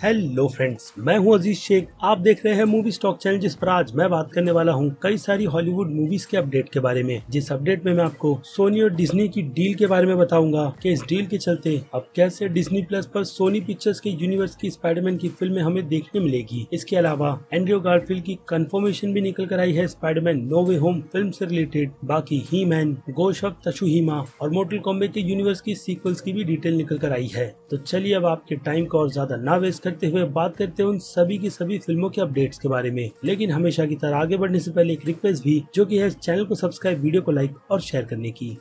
Hello friends, मैं हूं अजीज शेख। आप देख रहे हैं मूवी स्टॉक चैनल, जिस पर आज मैं बात करने वाला हूं कई सारी हॉलीवुड मूवीज के अपडेट के बारे में। जिस अपडेट में मैं आपको सोनी और डिज्नी की डील के बारे में बताऊंगा कि इस डील के चलते अब कैसे डिज्नी प्लस पर सोनी पिक्चर्स के यूनिवर्स की स्पाइडरमैन की फिल्म हमें देखने मिलेगी। इसके अलावा एंड्रयू गारफील्ड की कंफर्मेशन भी निकल कर आई है स्पाइडरमैन नो वे होम फिल्म से रिलेटेड। बाकी ही मैन, गोस्ट ऑफ त्सुशिमा और मोर्टल कॉम्बैट के यूनिवर्स की सीक्वल्स की भी डिटेल निकल कर आई है। तो चलिए अब आपके टाइम को और ज्यादा ना वेस्ट करते हुए बात करते हैं उन सभी की सभी फिल्मों के अपडेट्स के बारे में। लेकिन हमेशा की तरह आगे बढ़ने से पहले एक रिक्वेस्ट भी, जो कि है चैनल को सब्सक्राइब, वीडियो को लाइक और शेयर करने की।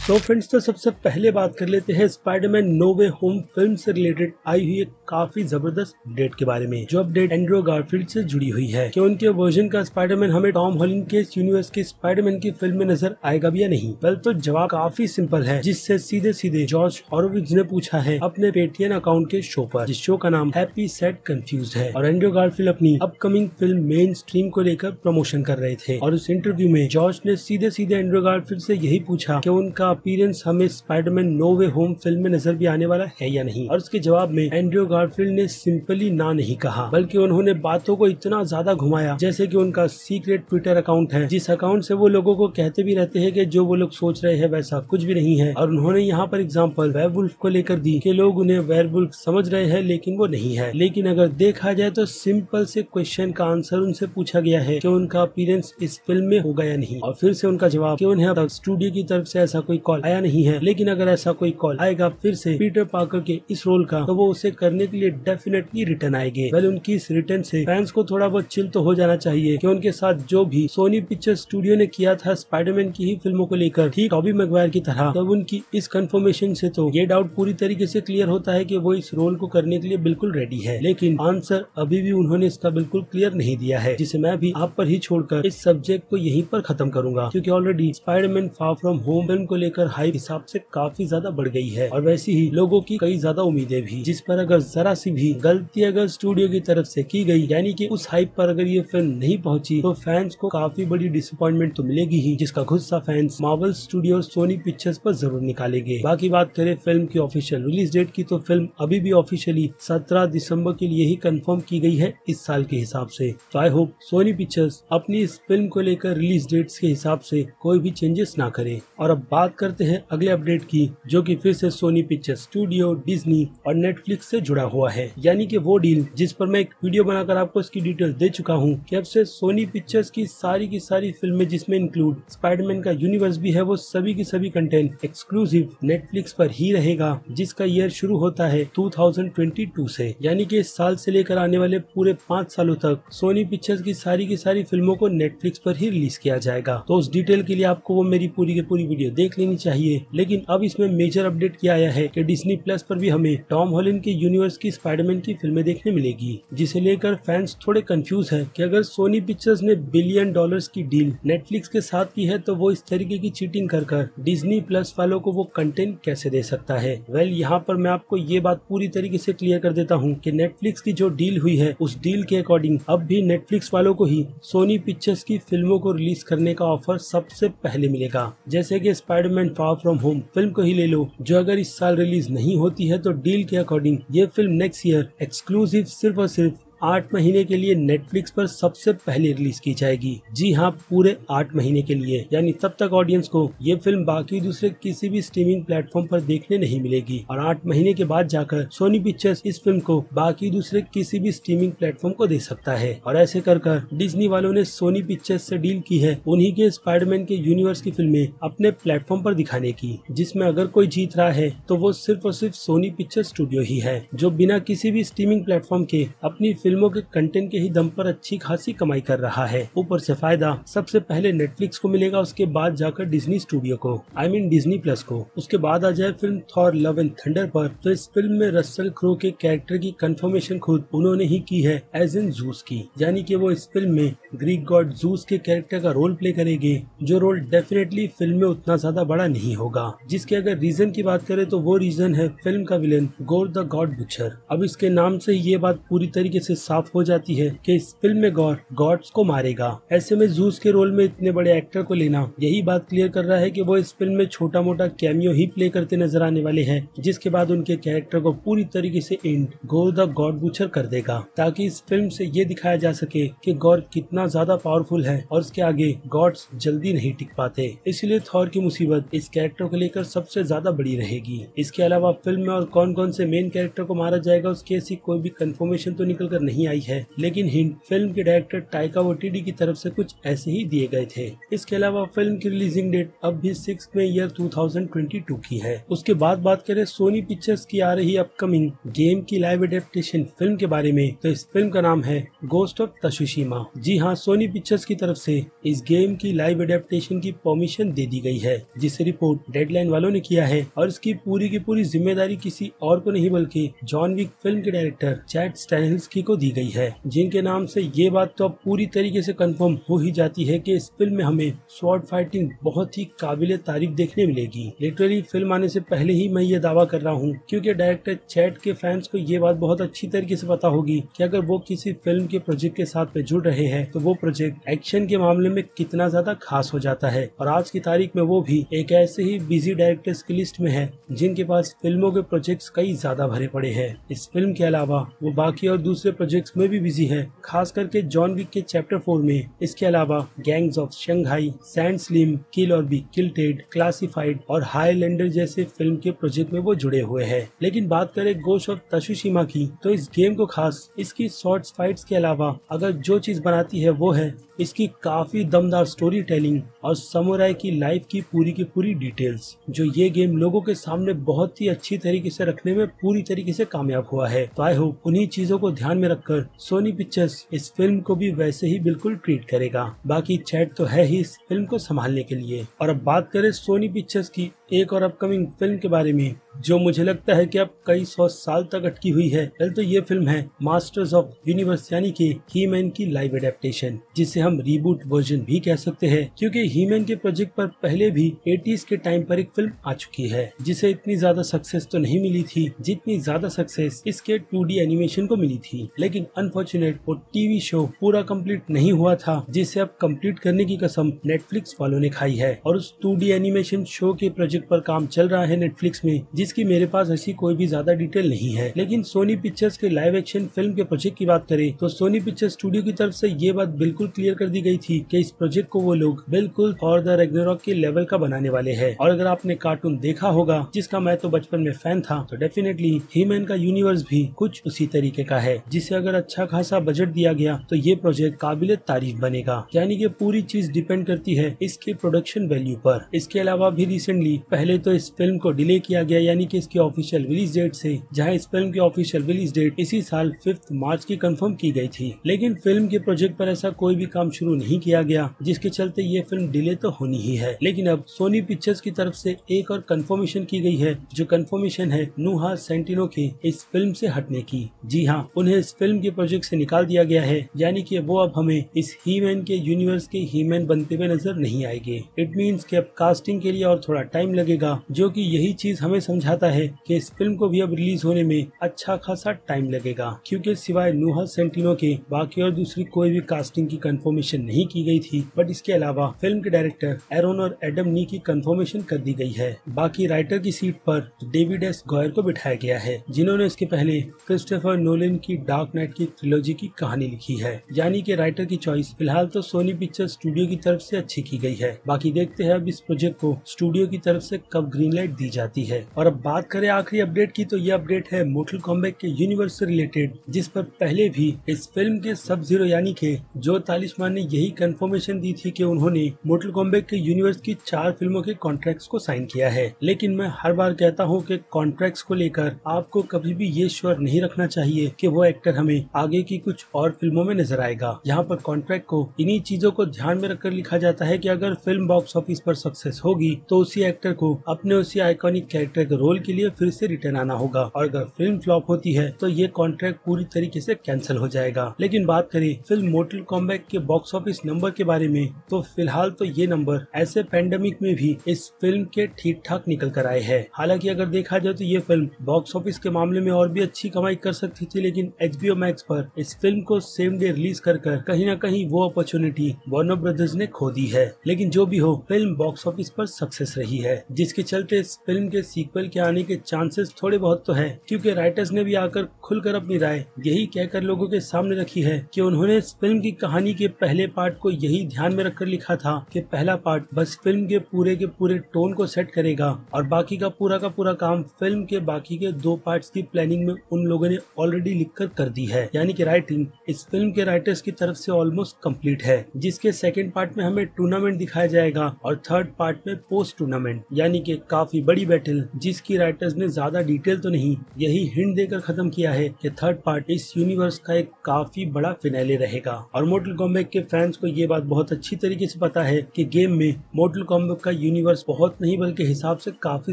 तो फ्रेंड्स, तो सबसे पहले बात कर लेते हैं स्पाइडरमैन नो वे होम फिल्म से रिलेटेड आई हुई एक काफी जबरदस्त अपडेट के बारे में। जो अपडेट एंड्रयू गारफील्ड से जुड़ी हुई है कि उनके वर्जन का स्पाइडरमैन हमें टॉम हॉलैंड के यूनिवर्स के स्पाइडरमैन की फिल्म में नजर आएगा भी या नहीं। वेल, तो जवाब काफी सिंपल है, जिससे सीधे सीधे जॉर्ज हॉरोविट्ज ने पूछा है अपने पेटीएम अकाउंट के शो पर, जिस शो का नाम हैप्पी सैड कंफ्यूज्ड है। और एंड्रयू गारफील्ड अपनी अपकमिंग फिल्म मेन स्ट्रीम को लेकर प्रमोशन कर रहे थे। और उस इंटरव्यू में जॉर्ज ने सीधे सीधे एंड्रयू गारफील्ड से यही पूछा कि उनका अपीयरेंस हमें स्पाइडरमैन नो वे होम फिल्म में नजर भी आने वाला है या नहीं। और उसके जवाब में एंड्रयू गारफील्ड ने सिंपली ना नहीं कहा, बल्कि उन्होंने बातों को इतना ज्यादा घुमाया जैसे कि उनका सीक्रेट ट्विटर अकाउंट है, जिस अकाउंट से वो लोगों को कहते भी रहते हैं कि जो वो लोग सोच रहे हैं वैसा कुछ भी नहीं है। और उन्होंने यहाँ पर एग्जांपल वेयरवुल्फ को लेकर दी कि लोग उन्हें वेयरवुल्फ समझ रहे हैं लेकिन वो नहीं है। लेकिन अगर देखा जाए तो सिंपल से क्वेश्चन का आंसर उनसे पूछा गया है कि उनका अपीयरेंस इस फिल्म में होगा या नहीं, और फिर से उनका जवाब कि उन्हें अब स्टूडियो की तरफ से ऐसा कोई कॉल आया नहीं है। लेकिन अगर ऐसा कोई कॉल आएगा फिर से पीटर पार्कर के इस रोल का, तो वो उसे करने के लिए डेफिनेटली रिटर्न आएंगे। वेल, उनकी इस रिटर्न से फैंस को थोड़ा बहुत चिल तो हो जाना चाहिए कि उनके साथ जो भी सोनी पिक्चर स्टूडियो ने किया था स्पाइडरमैन की ही फिल्मों को लेकर, ठीक टॉबी मैगवायर की तरह, तब उनकी इस कंफर्मेशन से तो ये डाउट पूरी तरीके से क्लियर होता है कि वो इस रोल को करने के लिए बिल्कुल रेडी है। लेकिन आंसर अभी भी उन्होंने इसका बिल्कुल क्लियर नहीं दिया है, जिसे मैं भी आप पर ही छोड़कर इस सब्जेक्ट को यहीं पर खत्म करूंगा, क्योंकि already Spiderman far from home film को लेकर हाइप हिसाब से काफी ज्यादा बढ़ गई है। और वैसे ही लोगों की कई ज्यादा उम्मीदें भी, जिस पर अगर जरा सी भी गलती अगर स्टूडियो की तरफ से की गई, यानी कि उस हाइप पर अगर ये फिल्म नहीं पहुंची, तो फैंस को काफी बड़ी डिसअपॉइंटमेंट तो मिलेगी ही, जिसका गुस्सा फैंस मार्वल स्टूडियो और सोनी पिक्चर्स पर जरूर निकालेंगे। बाकी बात करें फिल्म की ऑफिशियल रिलीज डेट की, तो फिल्म अभी भी ऑफिशियली 17 दिसंबर के लिए ही कंफर्म की गई है इस साल के हिसाब से। तो आई होप सोनी पिक्चर्स अपनी इस फिल्म को लेकर रिलीज डेट्स के हिसाब से कोई भी चेंजेस ना करे। और अब बात करते हैं अगले अपडेट की, जो कि फिर से सोनी पिक्चर स्टूडियो, डिज्नी और नेटफ्लिक्स से जुड़ा हुआ है। यानी कि वो डील जिस पर मैं एक वीडियो बनाकर आपको इसकी डिटेल दे चुका हूँ कि अब से सोनी पिक्चर्स की सारी फिल्में, जिसमें इंक्लूड स्पाइडरमैन का यूनिवर्स भी है, वो सभी की सभी कंटेंट एक्सक्लूसिव नेटफ्लिक्स पर ही रहेगा, जिसका ईयर शुरू होता है 2022 से। यानी कि इस साल से लेकर आने वाले पूरे 5 सालों तक सोनी पिक्चर्स की सारी फिल्मों को नेटफ्लिक्स पर ही रिलीज किया जाएगा। तो उस डिटेल के लिए आपको वो मेरी पूरी की पूरी वीडियो देख लेनी चाहिए। लेकिन अब इसमें मेजर अपडेट किया आया है कि डिज्नी प्लस पर भी हमें टॉम हॉलैंड के यूनिवर्स की स्पाइडरमैन की फिल्में देखने मिलेगी, जिसे लेकर फैंस थोड़े कंफ्यूज है कि अगर सोनी पिक्चर्स ने $बिलियन की डील नेटफ्लिक्स के साथ की है, तो वो इस तरीके की चीटिंग कर डिज्नी प्लस वालों को वो कंटेंट कैसे दे सकता है। वेल, यहाँ पर मैं आपको ये बात पूरी तरीके से क्लियर कर देता हूँ कि नेटफ्लिक्स की जो डील हुई है, उस डील के अकॉर्डिंग अब भी नेटफ्लिक्स वालों को ही सोनी पिक्चर्स की फिल्मों को रिलीज करने का ऑफर सबसे पहले मिलेगा। जैसे कि Spiderman far from home film को ही ले लो, जो अगर इस साल रिलीज नहीं होती है, तो डील के अकॉर्डिंग ये फिल्म नेक्स्ट ईयर एक्सक्लूसिव सिर्फ और सिर्फ 8 महीने के लिए नेटफ्लिक्स पर सबसे पहले रिलीज की जाएगी। जी हाँ, पूरे 8 महीने के लिए। यानी तब तक ऑडियंस को ये फिल्म बाकी दूसरे किसी भी स्ट्रीमिंग प्लेटफॉर्म पर देखने नहीं मिलेगी, और 8 महीने के बाद जाकर सोनी पिक्चर्स इस फिल्म को बाकी दूसरे किसी भी स्ट्रीमिंग प्लेटफॉर्म को दे सकता है। और ऐसे कर डिज्नी वालों ने सोनी पिक्चर्स से डील की है उन्हीं के स्पाइडरमैन के यूनिवर्स की फिल्में अपने प्लेटफॉर्म पर दिखाने की, जिसमें अगर कोई जीत रहा है तो वो सिर्फ और सिर्फ सोनी पिक्चर स्टूडियो ही है, जो बिना किसी भी स्ट्रीमिंग प्लेटफॉर्म के अपनी फिल्मों के कंटेंट के ही दम पर अच्छी खासी कमाई कर रहा है। ऊपर से फायदा सबसे पहले नेटफ्लिक्स को मिलेगा, उसके बाद जाकर डिज्नी स्टूडियो को, आई मीन डिज्नी प्लस को। उसके बाद आ जाए film Thor love and thunder पर, तो इस फिल्म में रसल क्रो के कैरेक्टर की कंफर्मेशन खुद उन्होंने ही की है एज इन जूस की। यानी कि वो इस फिल्म में ग्रीक गॉड जूस के कैरेक्टर का रोल प्ले करेंगे, जो रोल डेफिनेटली फिल्म में उतना ज्यादा बड़ा नहीं होगा। जिसके अगर रीजन की बात करें तो वो रीजन है फिल्म का विलेन गोर द गॉड बुचर। अब इसके नाम से ये बात पूरी तरीके से साफ हो जाती है कि इस फिल्म में गॉर गॉड्स को मारेगा। ऐसे में जूस के रोल में इतने बड़े एक्टर को लेना यही बात क्लियर कर रहा है कि वो इस फिल्म में छोटा मोटा कैमियो ही प्ले करते नजर आने वाले हैं, जिसके बाद उनके कैरेक्टर को पूरी तरीके से and gore the God butcher कर देगा, ताकि इस फिल्म से ये दिखाया जा सके कि गॉर कितना ज्यादा पावरफुल है और उसके आगे गॉड्स जल्दी नहीं टिक पाते। इसलिए थॉर की मुसीबत इस कैरेक्टर को लेकर सबसे ज्यादा बड़ी रहेगी। इसके अलावा फिल्म में और कौन कौन से मेन कैरेक्टर को मारा जाएगा उसकी ऐसी कोई भी कंफर्मेशन तो निकल कर नहीं आई है, लेकिन हिंट फिल्म के डायरेक्टर टाइका वाइटिटी की तरफ से कुछ ऐसे ही दिए गए थे। इसके अलावा फिल्म की रिलीजिंग डेट अब भी 6 मई ईयर 2022 की है। उसके बाद बात करें सोनी पिक्चर्स की आ रही अपकमिंग गेम की लाइव एडेप्टेशन फिल्म के बारे में, तो इस फिल्म का नाम है गोस्ट ऑफ तसुशिमा। जी हाँ, सोनी पिक्चर्स की तरफ से इस गेम की लाइव एडेप्टेशन की परमिशन दे दी गई है, जिसे रिपोर्ट डेडलाइन वालों ने किया है और इसकी पूरी की पूरी जिम्मेदारी किसी और को नहीं बल्कि जॉन विक फिल्म के डायरेक्टर चैड स्टैनहेल्स्की को दी गई है, जिनके नाम से ये बात तो अब पूरी तरीके से कंफर्म हो ही जाती है कि इस फिल्म में हमें स्वॉर्ड फाइटिंग बहुत ही काबिले तारीफ देखने मिलेगी। लिटरली फिल्म आने से पहले ही मैं ये दावा कर रहा हूँ, क्योंकि डायरेक्टर चैड के फैंस को ये बात बहुत अच्छी तरीके से पता होगी कि अगर वो किसी फिल्म के प्रोजेक्ट के साथ में जुड़ रहे हैं तो वो प्रोजेक्ट एक्शन के मामले में कितना ज्यादा खास हो जाता है। और आज की तारीख में वो भी एक ऐसे ही बिजी डायरेक्टर्स की लिस्ट में है जिनके पास फिल्मों के प्रोजेक्ट्स कई ज्यादा भरे पड़े हैं। इस फिल्म के अलावा वो बाकी और दूसरे प्रोजेक्ट्स में भी बिजी है, खास करके जॉन विक के चैप्टर 4 में। इसके अलावा Gangs of Shanghai, sand slim, kill और बी किल्टेड, क्लासिफाइड और हाईलैंडर जैसे फिल्म के प्रोजेक्ट में वो जुड़े हुए हैं। लेकिन बात करें गोस्ट ऑफ तसुशिमा की, तो इस गेम को खास इसकी शॉर्ट्स फाइट्स के अलावा अगर जो चीज बनाती है वो है इसकी काफी दमदार स्टोरी टेलिंग और समुराई की लाइफ की पूरी डिटेल्स, जो ये गेम लोगों के सामने बहुत ही अच्छी तरीके से रखने में पूरी तरीके से कामयाब हुआ है। तो आई होप उन्हीं चीजों को ध्यान में रखकर सोनी पिक्चर्स इस फिल्म को भी वैसे ही बिल्कुल ट्रीट करेगा। बाकी चैट तो है ही इस फिल्म को संभालने के लिए। और अब बात करें सोनी पिक्चर्स की एक और अपकमिंग फिल्म के बारे में, जो मुझे लगता है कि अब कई 100 साल तक अटकी हुई है। तो ये फिल्म है मास्टर्स ऑफ यूनिवर्स यानी कि ही-मैन की लाइव एडेप्टेशन, जिसे हम रीबूट वर्जन भी कह सकते हैं, क्योंकि ही-मैन के प्रोजेक्ट पर पहले भी 80s के टाइम पर एक फिल्म आ चुकी है, जिसे इतनी ज्यादा सक्सेस तो नहीं मिली थी जितनी ज्यादा सक्सेस इसके 2D एनिमेशन को मिली थी। लेकिन अनफॉर्चुनेट वो टीवी शो पूरा कंप्लीट नहीं हुआ था, जिसे अब कंप्लीट करने की कसम नेटफ्लिक्स वालों ने खाई है। और उस 2D एनिमेशन शो के प्रोजेक्ट पर काम चल रहा है नेटफ्लिक्स में, जिसकी मेरे पास ऐसी कोई भी ज्यादा डिटेल नहीं है। लेकिन सोनी पिक्चर्स के लाइव एक्शन फिल्म के प्रोजेक्ट की बात करें तो सोनी पिक्चर्स स्टूडियो की तरफ से ये बात बिल्कुल क्लियर कर दी गई थी कि इस प्रोजेक्ट को वो लोग बिल्कुल थॉर द रैग्नारॉक के लेवल का बनाने वाले हैं। और अगर आपने कार्टून देखा होगा, जिसका मैं तो बचपन में फैन था, तो डेफिनेटली ही-मैन का यूनिवर्स भी कुछ उसी तरीके का है, जिसे अगर अच्छा खासा बजट दिया गया तो ये प्रोजेक्ट काबिले तारीफ बनेगा। यानी कि पूरी चीज डिपेंड करती है इसके प्रोडक्शन वैल्यू पर। इसके अलावा भी रिसेंटली पहले तो इस फिल्म को डिले किया गया, यानी कि इसकी ऑफिशियल रिलीज डेट से, जहां इस फिल्म की ऑफिशियल रिलीज डेट इसी साल 5 मार्च की कंफर्म की गई थी। लेकिन फिल्म के प्रोजेक्ट पर ऐसा कोई भी काम शुरू नहीं किया गया, जिसके चलते ये फिल्म डिले तो होनी ही है। लेकिन अब सोनी पिक्चर्स की तरफ से एक और कंफर्मेशन की गई है, जो कंफर्मेशन है नुहा सेंटिनो के इस फिल्म से हटने की। जी हाँ, उन्हें इस फिल्म के प्रोजेक्ट से निकाल दिया गया है, यानी कि वो अब हमें इस ही-मैन के यूनिवर्स के ही-मैन बनते हुए नजर नहीं आएंगे। इट मीन्स कि अब कास्टिंग के लिए और थोड़ा टाइम लगेगा, जो कि यही चीज हमें समझाता है कि इस फिल्म को भी अब रिलीज होने में अच्छा खासा टाइम लगेगा, क्योंकि सिवाय नुहा सेंटिनो के बाकी और दूसरी कोई भी कास्टिंग की कंफर्मेशन नहीं की गई थी। बट इसके अलावा फिल्म के डायरेक्टर एरोन और एडम नी की कंफर्मेशन कर दी गई है। बाकी राइटर की सीट पर डेविड एस गॉयर को बिठाया गया है, जिन्होंने इसके पहले क्रिस्टोफर नोलन की डार्क नाइट की ट्रिलॉजी की कहानी लिखी है। यानी कि राइटर की चॉइस फिलहाल तो सोनी पिक्चर स्टूडियो की तरफ से अच्छी की गई है। बाकी देखते हैं अब इस प्रोजेक्ट को स्टूडियो की तरफ से कब ग्रीन लाइट दी जाती है। और अब बात करें आखिरी अपडेट की, तो ये अपडेट है मोर्टल कॉम्बैट के यूनिवर्स से रिलेटेड, जिस पर पहले भी इस फिल्म के सब जीरो यानी के जो तालिस्मान ने यही कंफर्मेशन दी थी कि उन्होंने मोर्टल कॉम्बैट के यूनिवर्स की 4 फिल्मों के कॉन्ट्रैक्ट्स को साइन किया है। लेकिन मैं हर बार कहता हूँ कि कॉन्ट्रैक्ट्स को लेकर आपको कभी भी ये श्योर नहीं रखना चाहिए कि वो एक्टर हमें आगे की कुछ और फिल्मों में नजर आएगा। यहाँ पर कॉन्ट्रैक्ट को इन्हीं चीजों को ध्यान में रखकर लिखा जाता है कि अगर फिल्म बॉक्स ऑफिस पर सक्सेस होगी तो उसी एक्टर एक्टर को अपने उसी आइकॉनिक कैरेक्टर के रोल के लिए फिर से रिटर्न आना होगा और अगर फिल्म फ्लॉप होती है तो ये कॉन्ट्रैक्ट पूरी तरीके से कैंसिल हो जाएगा। लेकिन बात करें फिल्म मोर्टल कॉम्बैट के बॉक्स ऑफिस नंबर के बारे में तो फिलहाल तो ये नंबर ऐसे पैंडेमिक में भी इस फिल्म के ठीक ठाक निकल कर आए हैं। हालांकि अगर देखा जाए तो ये फिल्म बॉक्स ऑफिस के मामले में और भी अच्छी कमाई कर सकती थी, लेकिन HBO मैक्स पर इस फिल्म को सेम डे रिलीज कर कहीं न कहीं वो अपॉर्चुनिटी वार्नर ब्रदर्स ने खो दी है। लेकिन जो भी हो, फिल्म बॉक्स ऑफिस पर सक्सेस रही है, जिसके चलते इस फिल्म के सीक्वल के आने के चांसेस थोड़े बहुत तो है, क्योंकि राइटर्स ने भी आकर खुलकर अपनी राय यही कहकर लोगों के सामने रखी है कि उन्होंने इस फिल्म की कहानी के पहले पार्ट को यही ध्यान में रखकर लिखा था कि पहला पार्ट बस फिल्म के पूरे टोन को सेट करेगा और बाकी का पूरा काम फिल्म के बाकी के 2 पार्ट्स की प्लानिंग में उन लोगों ने ऑलरेडी लिखकर कर दी है। यानी कि राइटिंग इस फिल्म के राइटर्स की तरफ से ऑलमोस्ट कंप्लीट है, जिसके सेकंड पार्ट में हमें टूर्नामेंट दिखाया जाएगा और थर्ड पार्ट में पोस्ट टूर्नामेंट, यानी कि काफी बड़ी बैटल, जिसकी राइटर्स ने ज्यादा डिटेल तो नहीं, यही हिंट देकर खत्म किया है कि थर्ड पार्ट इस यूनिवर्स का एक काफी बड़ा फिनाले रहेगा। और मोर्टल कॉम्बैट के फैंस को ये बात बहुत अच्छी तरीके से पता है कि गेम में मोर्टल कॉम्बैट का यूनिवर्स बहुत नहीं बल्कि हिसाब से काफी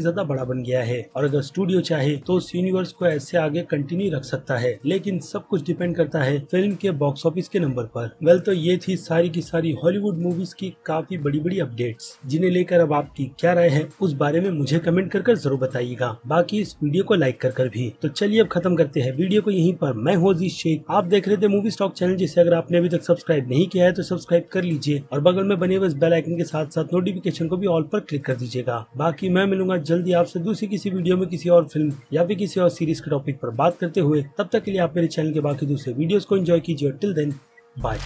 ज्यादा बड़ा बन गया है और अगर स्टूडियो चाहे तो उस यूनिवर्स को ऐसे आगे कंटिन्यू रख सकता है, लेकिन सब कुछ डिपेंड करता है फिल्म के बॉक्स ऑफिस के नंबर पर। वेल, तो ये थी सारी की सारी हॉलीवुड मूवीज की काफी बड़ी अपडेट्स, जिन्हें लेकर अब आपकी क्या राय है उस बारे में मुझे कमेंट कर जरूर बताइएगा। बाकी इस वीडियो को लाइक कर भी। तो चलिए अब खत्म करते हैं वीडियो को यहीं पर। मैं हूं अजीज शेख, आप देख रहे थे मूवी स्टॉक चैनल, जिसे अगर आपने अभी तक सब्सक्राइब नहीं किया है तो सब्सक्राइब कर लीजिए और बगल में बने हुए इस बेल आइकन के साथ साथ नोटिफिकेशन को भी ऑल पर क्लिक कर दीजिएगा। बाकी मैं मिलूंगा जल्दी आपसे दूसरी किसी वीडियो में किसी और फिल्म या फिर किसी और सीरीज के टॉपिक पर बात करते हुए। तब तक के लिए आप मेरे चैनल के बाकी दूसरे वीडियोस को एंजॉय कीजिए। Till then, bye.